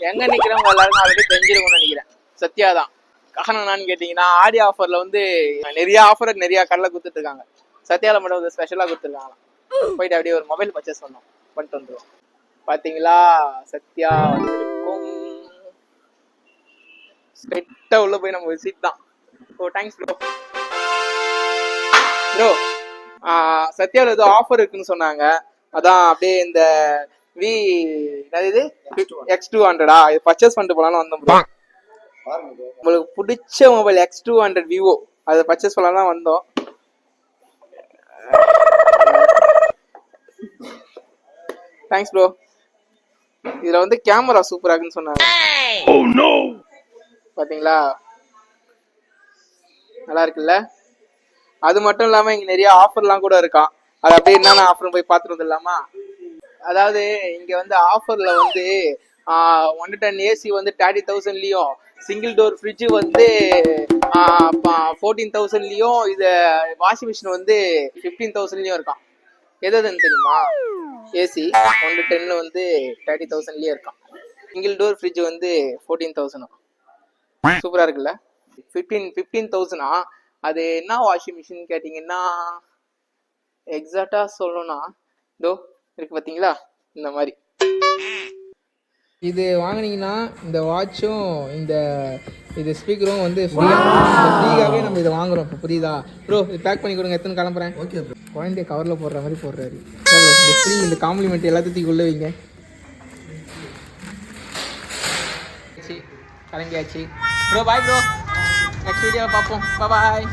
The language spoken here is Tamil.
எங்க நிக்கிறவங்க எல்லாருக்கும் ஆல்ரெடி தெரிஞ்சிருக்கும்னு நினைக்கிறேன். சத்யா தான். காரணம் என்னன்னு கேட்டீங்கன்னா ஆடி ஆஃபர்ல வந்து நிறைய ஆஃபர் நிறைய கடைல கொடுத்துட்டு இருக்காங்க. சத்யால மட்டும் வந்து ஸ்பெஷலா கொடுத்துருக்காங்க. போயிட்டு அப்படியே ஒரு மொபைல் பர்ச்சேஸ் பண்ணோம், பண்ணிட்டு வந்துருவோம். பாத்தீங்களா சத்யா வந்திருக்கும். ஸ்ட்ரெயிட்டா உள்ள போய் நம்ம விசிட் தான். ஓ தேங்க்ஸ் ப்ரோ. ப்ரோ சத்யாவில் ஏதோ ஆஃபர் இருக்குன்னு சொன்னாங்க. அதான் அப்படியே இந்த வி இது X200 இது பர்ச்சேஸ் பண்ணிட்டு போலான்னு வந்தோம் ப்ரோ. உங்களுக்கு பிடிச்ச மொபைல் X200 விவோ, அதை பர்ச்சேஸ் பண்ணலாம் தான் வந்தோம். Thanks bro. இதுல வந்து கேமரா சூப்பரா இருக்குன்னு சொன்னாங்க. பாத்தீங்களா நல்லா இருக்குல்ல. அது மட்டும் இல்லாம இங்க நிறைய ஆஃபர்லாம் கூட இருக்கான். அது அப்படியே என்னென்ன ஆஃபர் போய் பாத்துட்டு வந்துடலாமா? அதாவது இங்க வந்து ஆஃபர்ல வந்து 110 ஏசி வந்து 30,000லயும், சிங்கிள் டோர் ஃப்ரிட்ஜ் வந்து 14,000லயும், இது வாஷிங் மிஷின் வந்து 15,000லயும் இருக்கான். எதுன்னு தெரியுமா? ஏசி 110 வந்து 30,000லயே இருக்கான். சிங்கிள் டோர் ஃப்ரிட்ஜ் வந்து 14,000. சூப்பரா இருக்குல்ல. 15,000. அது என்ன வாஷிங் மிஷின் கேட்டீங்கன்னா எக்ஸாக்டா சொல்லணும்னா இதோ இருக்கு பாத்தீங்களா, இந்த மாதிரி. இது வாங்கினீங்கன்னா இந்த வாட்சும் இந்த இது ஸ்பீக்கரும் வந்து ஃப்ரீயாகவே நம்ம இதை வாங்குறோம். இப்போ புரியுதா ப்ரோ? இது பேக் பண்ணி கொடுங்க, எத்தனை கிளம்புறேன். Okay bro. குழந்தைய கவரில் போடுற மாதிரி போடுறாரு. இந்த ஃப்ரீ இந்த காம்ப்ளிமெண்ட் எல்லாத்தையும் உள்ள வைங்க. கிளம்பியாச்சு ப்ரோ. Bye bro. நெக்ஸ்ட் வீடியோவில் பார்ப்போம். பாய்.